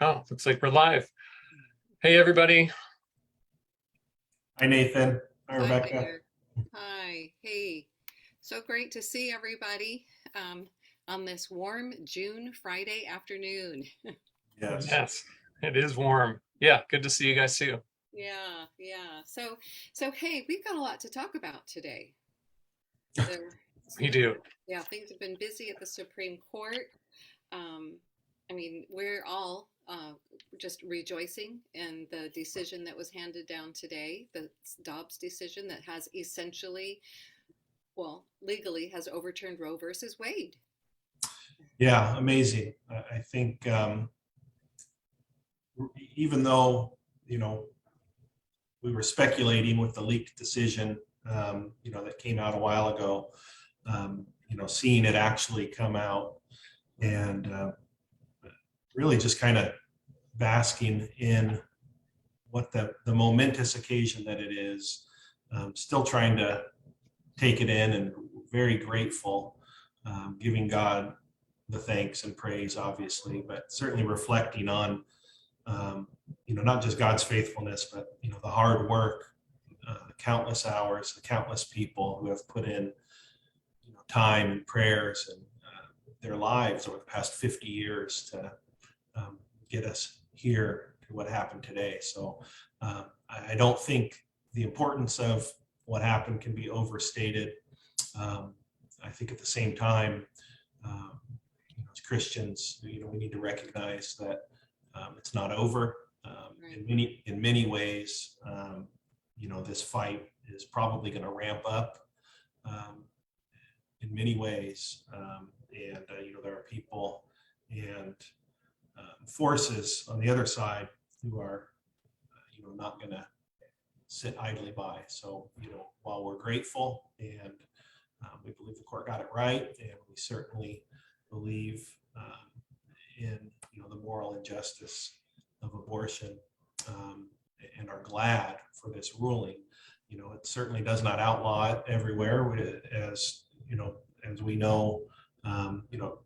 Oh, looks like we're live. Hey, everybody. Hi, Nathan. Hi, Hi Rebecca. there. Hi. Hey. So great to see everybody um, on this warm June Friday afternoon. Yes. Yes, it is warm. Yeah, good to see you guys too. Yeah, yeah. So hey, we've got a lot to talk about today. So, We do. yeah, things have been busy at the Supreme Court. Um, I mean, we're all just rejoicing in the decision that was handed down today, the Dobbs decision that has essentially, well, legally has overturned Roe versus Wade. Yeah, amazing. I think even though, you know, we were speculating with the leaked decision, that came out a while ago, seeing it actually come out and really just kind of basking in what the momentous occasion that it is, still trying to take it in and very grateful, giving God the thanks and praise, obviously, but certainly reflecting on, not just God's faithfulness, but, the hard work, the countless hours, the countless people who have put in, time and prayers and their lives over the past 50 years to get us here to what happened today. So I don't think the importance of what happened can be overstated. I think at the same time, as Christians, we need to recognize that it's not over. In many ways, this fight is probably going to ramp up in many ways, and there are people and forces on the other side who are, not going to sit idly by. So, while we're grateful and we believe the court got it right, and we certainly believe in the moral injustice of abortion, and are glad for this ruling. It certainly does not outlaw it everywhere, as we know.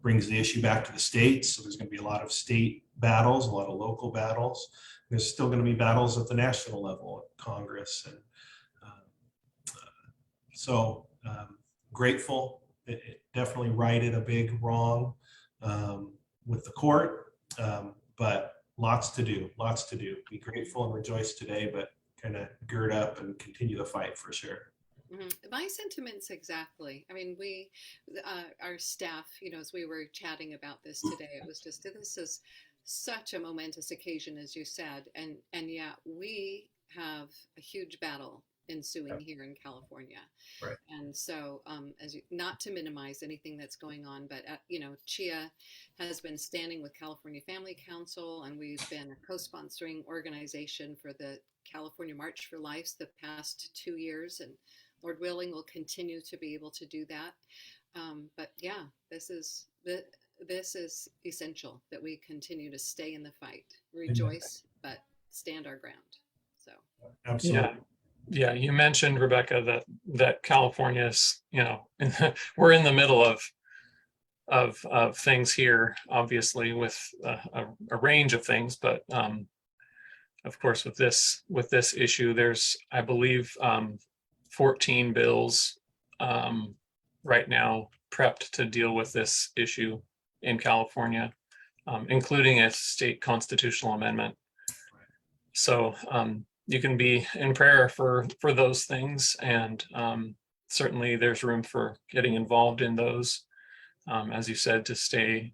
Brings the issue back to the states. So there's going to be a lot of state battles, a lot of local battles. There's still going to be battles at the national level, at Congress, and so grateful. It definitely righted a big wrong with the court, but lots to do. Be grateful and rejoice today, but kind of gird up and continue the fight for sure. My sentiments exactly. I mean, our staff, as we were chatting about this today, it was just, this is such a momentous occasion, as you said, and yeah, we have a huge battle ensuing here in California. Right. And so, not to minimize anything that's going on, but Chia has been standing with California Family Council, and we've been a co-sponsoring organization for the California March for Life the past 2 years, and Lord willing, we'll continue to be able to do that. But yeah, this is essential that we continue to stay in the fight, rejoice, but stand our ground. So Absolutely. Yeah. You mentioned, Rebecca, that California's, we're in the middle of things here, obviously, with a range of things, but of course, with this issue, there's, I believe, 14 bills right now prepped to deal with this issue in California, including a state constitutional amendment. So you can be in prayer for those things, and certainly there's room for getting involved in those, as you said, to stay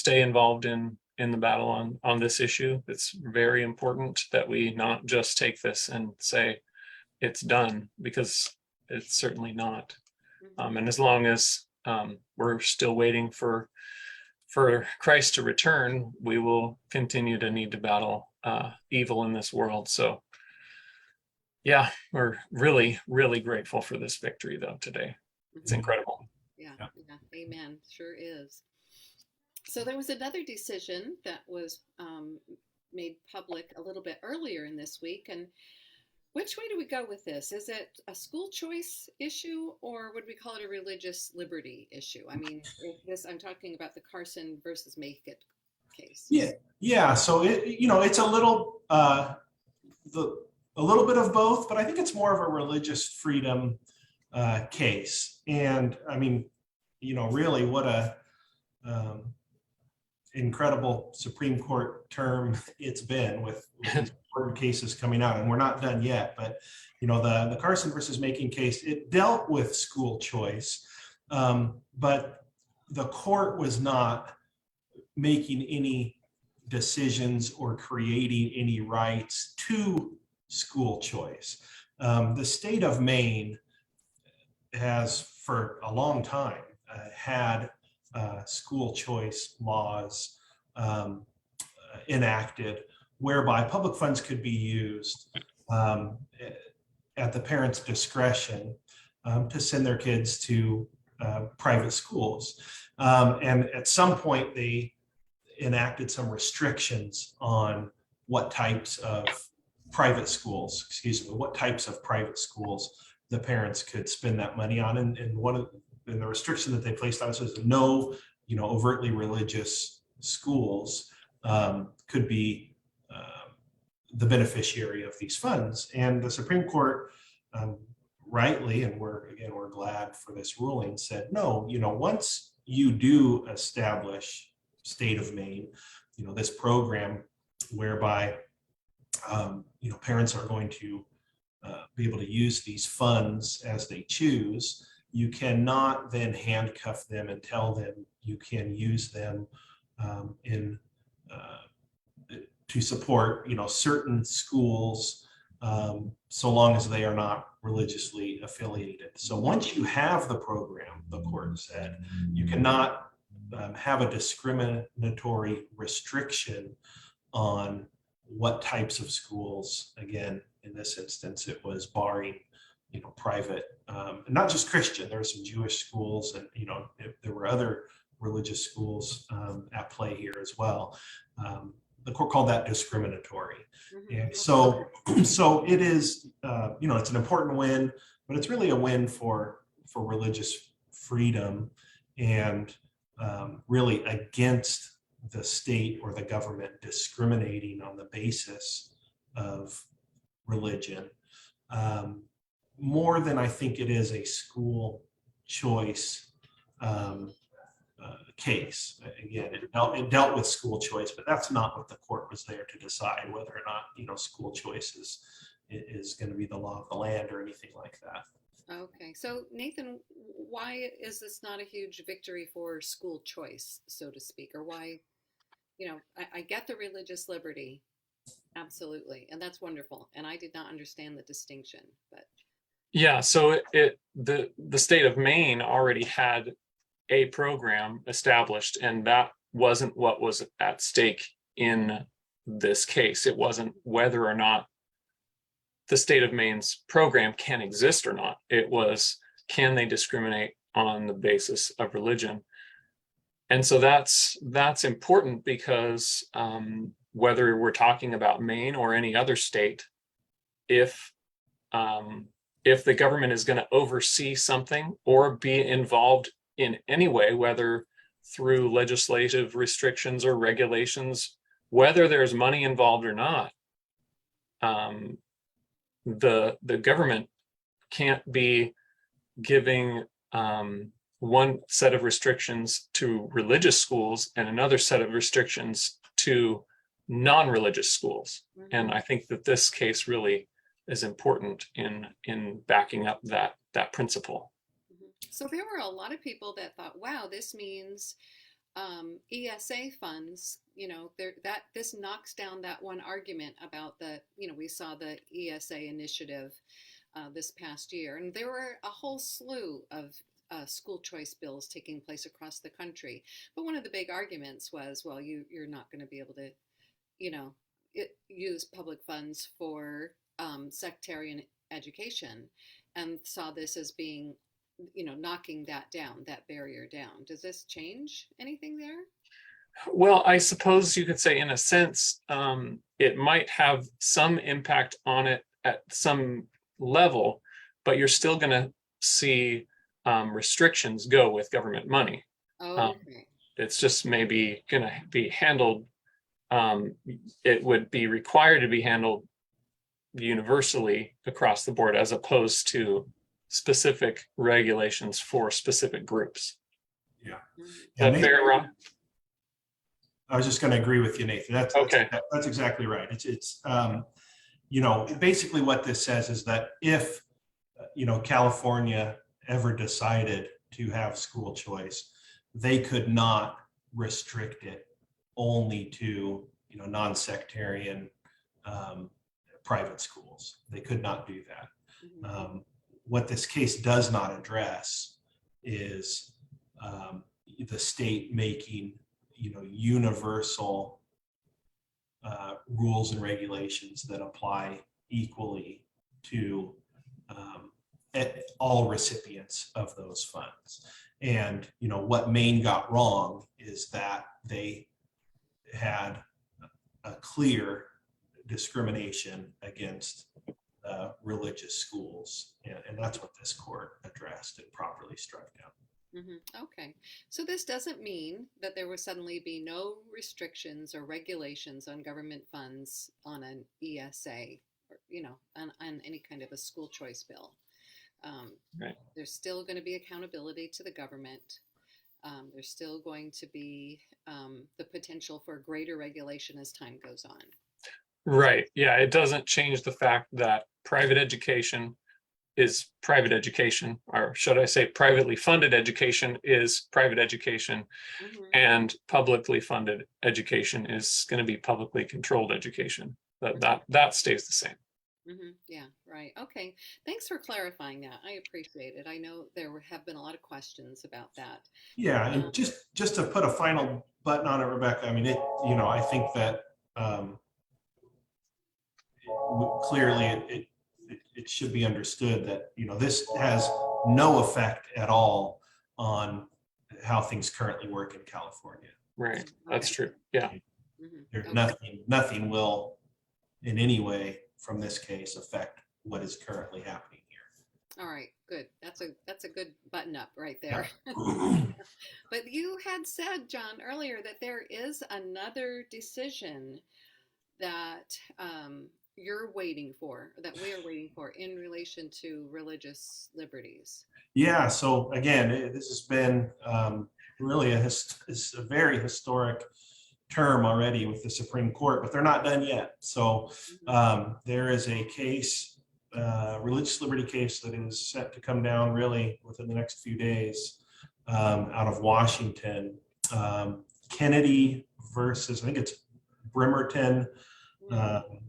involved in the battle on this issue. It's very important that we not just take this and say it's done, because it's certainly not. And as long as we're still waiting for Christ to return, we will continue to need to battle evil in this world. So yeah, we're really, really grateful for this victory, though, today. It's incredible. Yeah, amen. Sure is. So there was another decision that was made public a little bit earlier in this week, and which way do we go with this? Is it a school choice issue, or would we call it a religious liberty issue? I mean, I'm talking about the Carson versus Make It case? Yeah. So it's a little a little bit of both, but I think it's more of a religious freedom case. And I mean, really, what a incredible Supreme Court term it's been with these important cases coming out, and we're not done yet. But the Carson versus Macon case, it dealt with school choice, but the court was not making any decisions or creating any rights to school choice. The state of Maine has, for a long time, had school choice laws enacted whereby public funds could be used at the parents' discretion to send their kids to private schools. And at some point, they enacted some restrictions on what types of private schools the parents could spend that money on. And the restriction that they placed on us was no, overtly religious schools could be the beneficiary of these funds. And the Supreme Court, rightly, and we're glad for this ruling, said no. Once you do establish, state of Maine, this program whereby parents are going to be able to use these funds as they choose, you cannot then handcuff them and tell them you can use them to support certain schools so long as they are not religiously affiliated. So once you have the program, the court said, you cannot have a discriminatory restriction on what types of schools. Again, in this instance, it was barring private, not just Christian. There were some Jewish schools, and there were other religious schools at play here as well. The court called that discriminatory. And so it is, it's an important win, but it's really a win for religious freedom, and really against the state or the government discriminating on the basis of religion, more than I think it is a school choice case. Again, it dealt with school choice, but that's not what the court was there to decide, whether or not school choice is going to be the law of the land or anything like that. Okay, so Nathan, why is this not a huge victory for school choice, so to speak? Or why, I get the religious liberty, absolutely, and that's wonderful. And I did not understand the distinction, but yeah. So the state of Maine already had a program established, and that wasn't what was at stake in this case. It wasn't whether or not the state of Maine's program can exist or not. It was, can they discriminate on the basis of religion? And so that's important, because whether we're talking about Maine or any other state, if the government is going to oversee something or be involved in any way, whether through legislative restrictions or regulations, whether there's money involved or not, the government can't be giving one set of restrictions to religious schools and another set of restrictions to non-religious schools. Mm-hmm. And I think that this case really is important in backing up that principle. So there were a lot of people that thought, wow, this means ESA funds, this knocks down that one argument about we saw the ESA initiative this past year. And there were a whole slew of school choice bills taking place across the country. But one of the big arguments was, well, you're not going to be able to, use public funds for sectarian education, and saw this as being knocking that barrier down. Does this change anything there? Well, I suppose you could say, in a sense, it might have some impact on it at some level, but you're still going to see restrictions go with government money. Okay. it's just maybe going to be handled. It would be required to be handled universally across the board, as opposed to specific regulations for specific groups. Yeah. Mhm. Is that fair, Ron? I was just going to agree with you, Nathan. Okay. That's exactly right. It's basically what this says is that if, California ever decided to have school choice, they could not restrict it only to, non-sectarian private schools. They could not do that. Mhm. What this case does not address is the state making, universal rules and regulations that apply equally to all recipients of those funds. And what Maine got wrong is that they had a clear discrimination against religious schools, and that's what this court addressed and properly struck down. Okay, so this doesn't mean that there will suddenly be no restrictions or regulations on government funds on an ESA, or on any kind of a school choice bill. Right. There's still going to be accountability to the government. There's still going to be the potential for greater regulation as time goes on. Right. Yeah, it doesn't change the fact that private education is private education, or should I say privately funded education is private education, Mhm. and publicly funded education is going to be publicly controlled education. That stays the same. Yeah, right. Okay. Thanks for clarifying that. I appreciate it. I know there have been a lot of questions about that. Yeah, and just to put a final button on it, Rebecca, I mean, I think that clearly it should be understood that, this has no effect at all on how things currently work in California. Right. That's Okay. true. Yeah. There's Okay. nothing will in any way from this case affect what is currently happening here. All right. Good. That's a good button up right there. Yeah. But you had said, John, earlier that there is another decision that you're waiting for, that we are waiting for in relation to religious liberties. Yeah, so again, this has been really it's a very historic term already with the Supreme Court, but they're not done yet. So there is a case, religious liberty case, that is set to come down really within the next few days out of Washington. Kennedy versus, I think it's Bremerton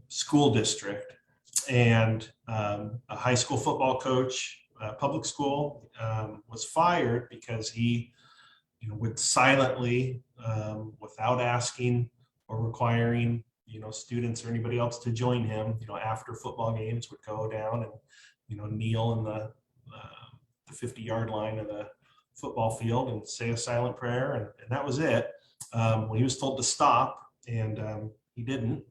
School District, and a high school football coach, public school, was fired because he would silently, without asking or requiring students or anybody else to join him, after football games, would go down and kneel in the 50-yard line of the football field and say a silent prayer, and that was it. When he was told to stop, and he didn't,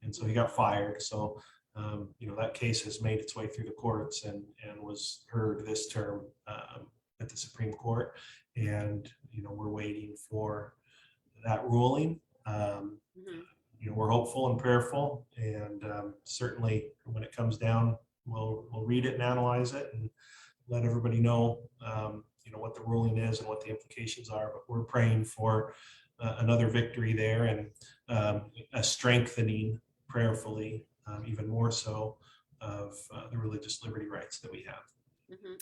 and so he got fired. So that case has made its way through the courts and was heard this term at the Supreme Court, and we're waiting for that ruling. We're hopeful and prayerful, and certainly when it comes down, we'll read it and analyze it and let everybody know what the ruling is and what the implications are. But we're praying for another victory there, and a strengthening prayerfully, even more so, of the religious liberty rights that we have.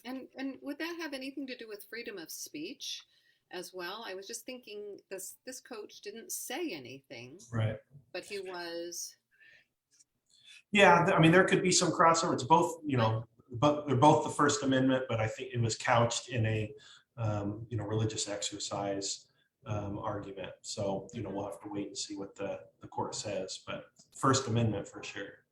And would that have anything to do with freedom of speech as well? I was just thinking this coach didn't say anything, Right. but he was. Yeah, I mean, there could be some crossover. It's both, but they're both the First Amendment, but I think it was couched in a religious exercise argument. So we'll have to wait and see what the court says, but First Amendment for sure.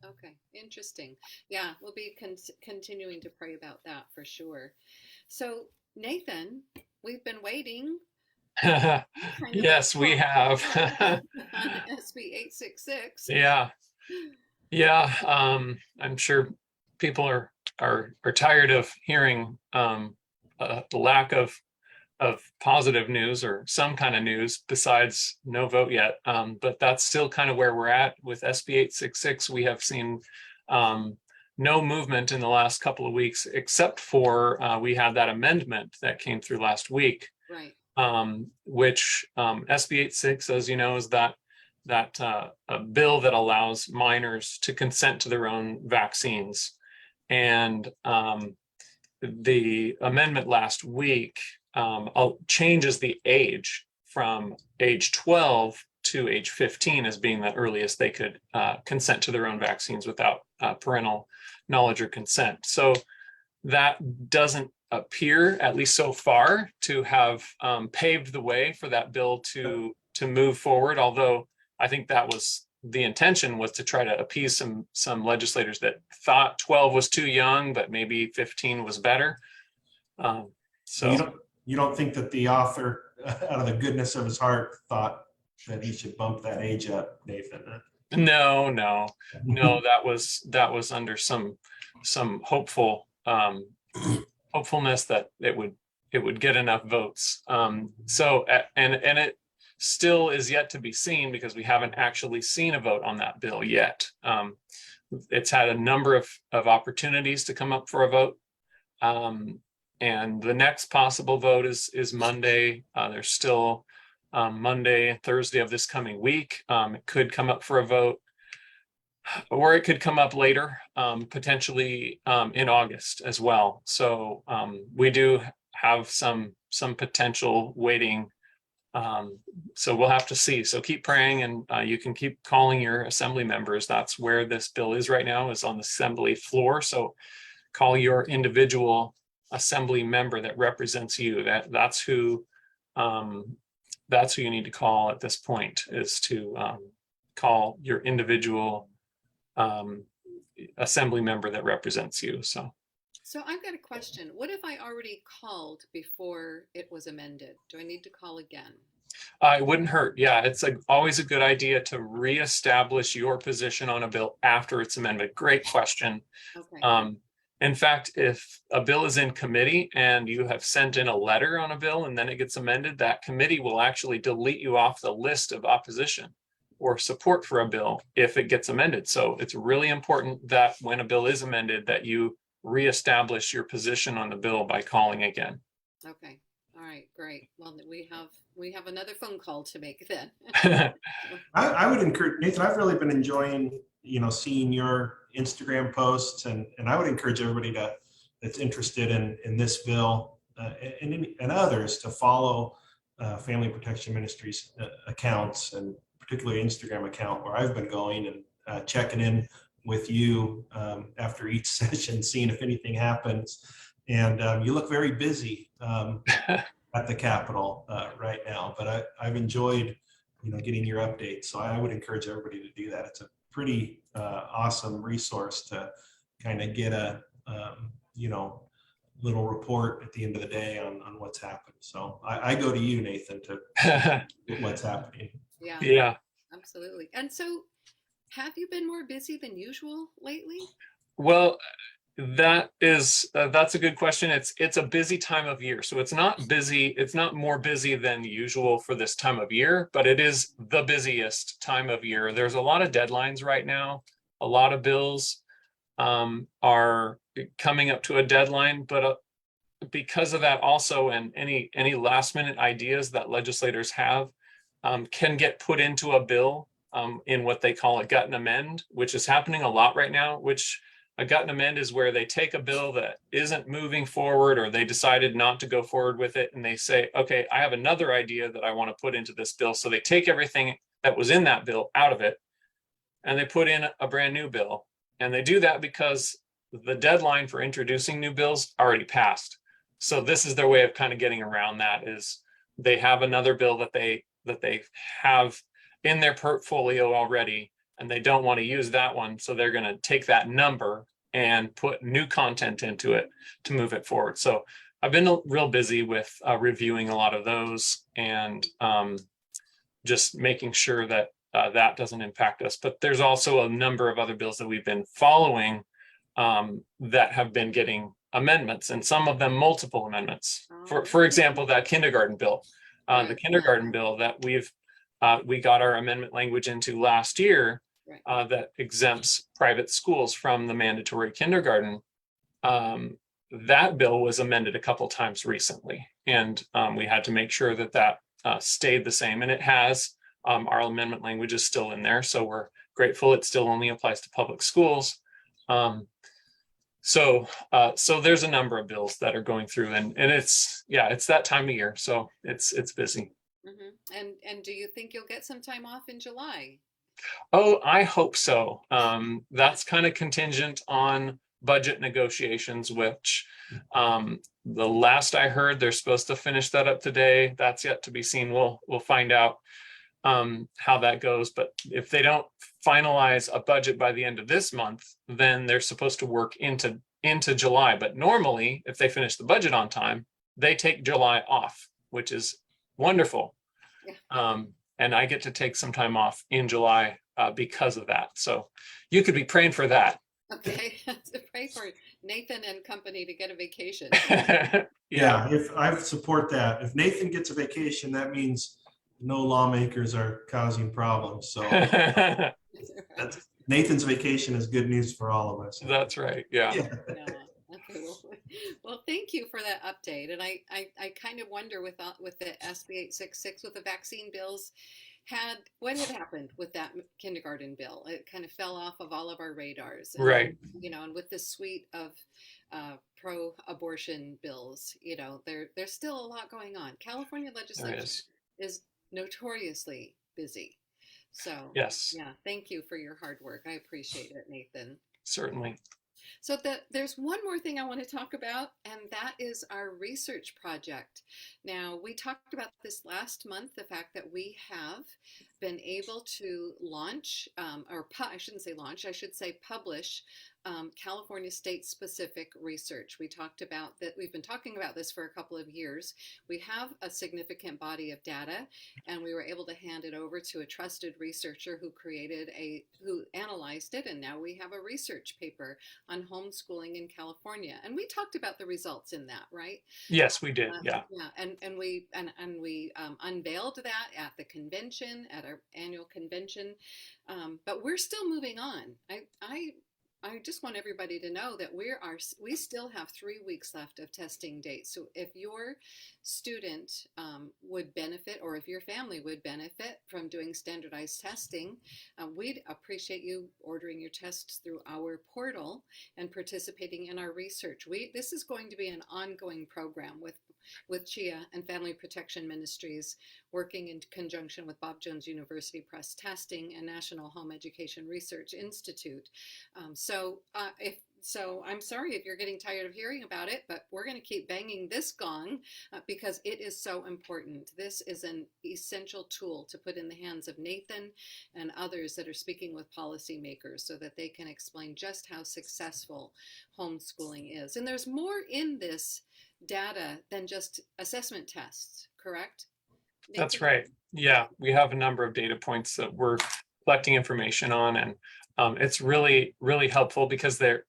Okay, interesting. Yeah, we'll be continuing to pray about that for sure. So Nathan, we've been waiting. Yes, we have. On SB 866. Yeah. I'm sure people are tired of hearing the lack of positive news or some kind of news besides no vote yet. But that's still kind of where we're at with SB 866. We have seen no movement in the last couple of weeks, except for we had that amendment that came through last week, Right. which SB 86, as you know, is that a bill that allows minors to consent to their own vaccines. And the amendment last week changes the age from age 12 to age 15 as being the earliest they could consent to their own vaccines without parental knowledge or consent. So that doesn't appear, at least so far, to have paved the way for that bill to move forward. Although I think that was the intention, was to try to appease some legislators that thought 12 was too young, but maybe 15 was better. So you don't think that the author, out of the goodness of his heart, thought that he should bump that age up, Nathan? No, that was under some hopefulness that it would get enough votes. So and it still is yet to be seen, because we haven't actually seen a vote on that bill yet. It's had a number of opportunities to come up for a vote. And the next possible vote is Monday. There's still Monday and Thursday of this coming week. It could come up for a vote, or it could come up later, potentially in August as well. So we do have some potential waiting. So we'll have to see. So keep praying, and you can keep calling your assembly members. That's where this bill is right now, is on the assembly floor. So call your individual assembly member that represents you. That's who you need to call at this point, is to call your individual assembly member that represents you. So I've got a question. What if I already called before it was amended? Do I need to call again? It wouldn't hurt. Yeah, it's always a good idea to reestablish your position on a bill after it's amended. Great question. Okay. In fact, if a bill is in committee and you have sent in a letter on a bill and then it gets amended, that committee will actually delete you off the list of opposition or support for a bill if it gets amended. So it's really important that when a bill is amended, that you reestablish your position on the bill by calling again. Okay. All right. Great. Well, we have another phone call to make then. I would encourage, Nathan, I've really been enjoying, seeing your Instagram posts, and I would encourage everybody that's interested in this bill and others to follow Family Protection Ministries accounts, and particularly Instagram account, where I've been going and checking in with you after each session, seeing if anything happens. And you look very busy at the Capitol right now, but I've enjoyed, getting your updates. So I would encourage everybody to do that. It's a pretty awesome resource to kind of get a, little report at the end of the day on what's happened. So I go to you, Nathan, to get what's happening. Yeah, absolutely. And so have you been more busy than usual lately? Well, that's a good question. It's a busy time of year. So it's not busy. It's not more busy than usual for this time of year, but it is the busiest time of year. There's a lot of deadlines right now. A lot of bills are coming up to a deadline, but because of that also, and any last minute ideas that legislators have can get put into a bill in what they call a gut and amend, which is happening a lot right now, which a gut and amend is where they take a bill that isn't moving forward, or they decided not to go forward with it, and they say, okay, I have another idea that I want to put into this bill. So they take everything that was in that bill out of it, and they put in a brand new bill. And they do that because the deadline for introducing new bills already passed. So this is their way of kind of getting around that, is they have another bill that they have in their portfolio already, and they don't want to use that one. So they're going to take that number and put new content into it to move it forward. So I've been real busy with reviewing a lot of those, and just making sure that that doesn't impact us. But there's also a number of other bills that we've been following that have been getting amendments, and some of them multiple amendments. Oh, For example, that kindergarten bill, Right, the yeah. kindergarten bill that we got our amendment language into last year, right. that exempts private schools from the mandatory kindergarten. That bill was amended a couple times recently, and we had to make sure that that stayed the same, and it has. Our amendment language is still in there, so we're grateful it still only applies to public schools. So there's a number of bills that are going through, and it's that time of year, so it's busy. And do you think you'll get some time off in July? Oh, I hope so. That's kind of contingent on budget negotiations, which the last I heard, they're supposed to finish that up today. That's yet to be seen. We'll find out how that goes. But if they don't finalize a budget by the end of this month, then they're supposed to work into July. But normally, if they finish the budget on time, they take July off, which is wonderful. Yeah. And I get to take some time off in July because of that. So you could be praying for that. Okay, to pray for Nathan and company to get a vacation. Yeah, if I support that. If Nathan gets a vacation, that means no lawmakers are causing problems. So Nathan's vacation is good news for all of us. That's right. Yeah. Yeah. Okay. Well, thank you for that update. And I kind of wonder with the SB 866 with the vaccine bills, what had happened with that kindergarten bill? It kind of fell off of all of our radars. And, Right. And with this suite of pro-abortion bills, there's still a lot going on. California legislature is notoriously busy. So yes. Yeah, thank you for your hard work. I appreciate it, Nathan. Certainly. So there's one more thing I want to talk about, and that is our research project. Now, we talked about this last month, the fact that we have been able to launch, I shouldn't say launch, I should say publish California state-specific research. We talked about that. We've been talking about this for a couple of years. We have a significant body of data, and we were able to hand it over to a trusted researcher who analyzed it, and now we have a research paper on homeschooling in California. And we talked about the results in that, right? Yes, we did. Yeah. And we unveiled that at the convention, at our annual convention. But we're still moving on. I just want everybody to know that we still have 3 weeks left of testing dates. So if your student would benefit, or if your family would benefit from doing standardized testing, we'd appreciate you ordering your tests through our portal and participating in our research. This is going to be an ongoing program with CHIA and Family Protection Ministries, working in conjunction with Bob Jones University Press Testing and National Home Education Research Institute. So I'm sorry if you're getting tired of hearing about it, but we're going to keep banging this gong because it is so important. This is an essential tool to put in the hands of Nathan and others that are speaking with policymakers so that they can explain just how successful homeschooling is. And there's more in this data than just assessment tests, correct? Nathan? That's right. Yeah, we have a number of data points that we're collecting information on, and it's really, really helpful because the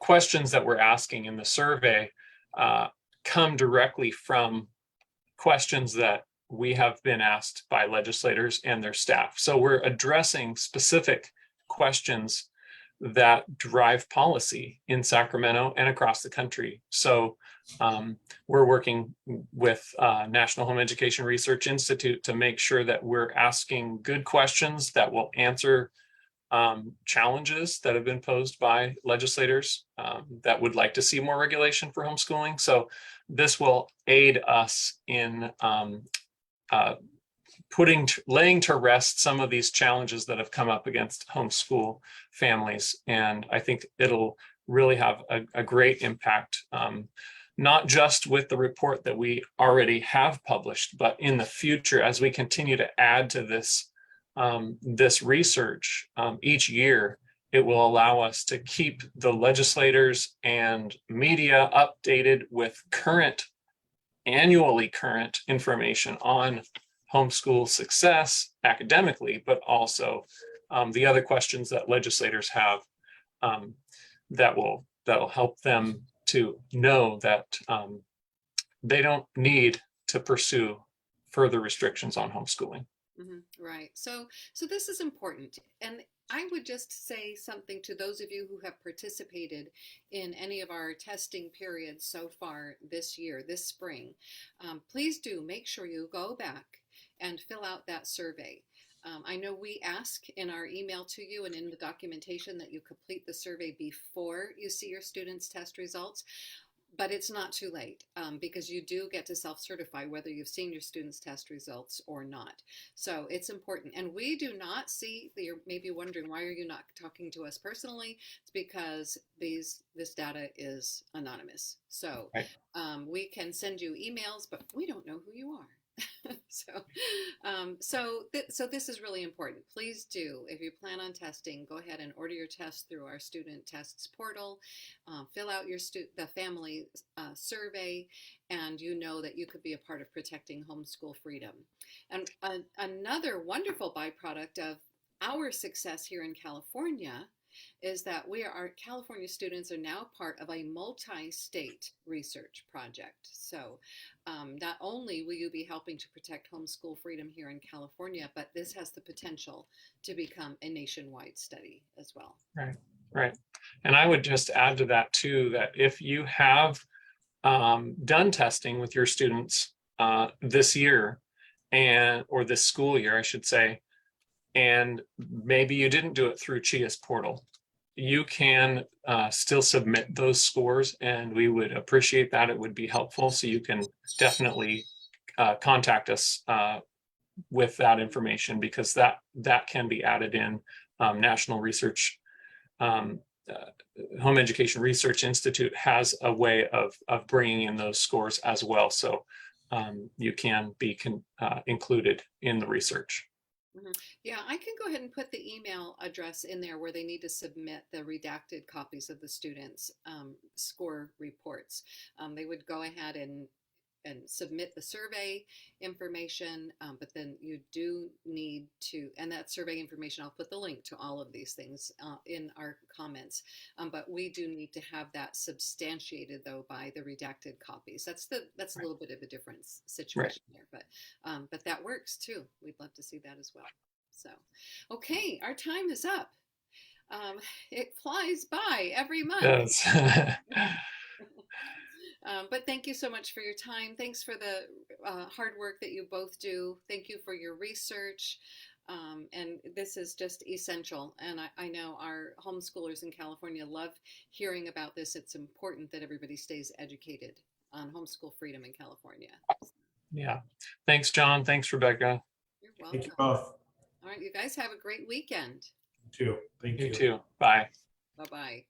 questions that we're asking in the survey come directly from questions that we have been asked by legislators and their staff. So we're addressing specific questions that drive policy in Sacramento and across the country. So we're working with National Home Education Research Institute to make sure that we're asking good questions that will answer challenges that have been posed by legislators that would like to see more regulation for homeschooling. So this will aid us in laying to rest some of these challenges that have come up against homeschool families. And I think it'll really have a great impact, not just with the report that we already have published, but in the future, as we continue to add to this research each year, it will allow us to keep the legislators and media updated with annually current information on homeschool success academically, but also the other questions that legislators have that will that'll help them to know that they don't need to pursue further restrictions on homeschooling. Right. So this is important. And I would just say something to those of you who have participated in any of our testing periods so far this year, this spring. Please do make sure you go back and fill out that survey. I know we ask in our email to you and in the documentation that you complete the survey before you see your students' test results. But it's not too late because you do get to self-certify whether you've seen your students' test results or not. So it's important. And we do not see, you're maybe wondering, why are you not talking to us personally? It's because this data is anonymous. So Right. We can send you emails, but we don't know who you are. So this is really important. Please do, if you plan on testing, go ahead and order your tests through our student tests portal. Fill out the family survey, and you know that you could be a part of protecting homeschool freedom. And another wonderful byproduct of our success here in California is that our California students are now part of a multi-state research project. So not only will you be helping to protect homeschool freedom here in California, but this has the potential to become a nationwide study as well. Right, right. And I would just add to that too, that if you have done testing with your students this year or this school year, I should say, and maybe you didn't do it through CHIA's portal, you can still submit those scores, and we would appreciate that. It would be helpful. So you can definitely contact us with that information, because that can be added in. National Research Home Education Research Institute has a way of bringing in those scores as well. So you can be included in the research. Yeah, I can go ahead and put the email address in there where they need to submit the redacted copies of the students' score reports. They would go ahead and submit the survey information, but then you do need to, and that survey information, I'll put the link to all of these things in our comments, but we do need to have that substantiated though by the redacted copies. That's a little bit of a different situation there, but that works too. We'd love to see that as well. So, okay, our time is up. It flies by every month. Yes. But thank you so much for your time. Thanks for the hard work that you both do. Thank you for your research. And this is just essential. And I know our homeschoolers in California love hearing about this. It's important that everybody stays educated on homeschool freedom in California. Yeah. Thanks, John. Thanks, Rebecca. You're welcome. Thank you both. All right, you guys have a great weekend. You too. Thank you. You too. Bye. Bye-bye.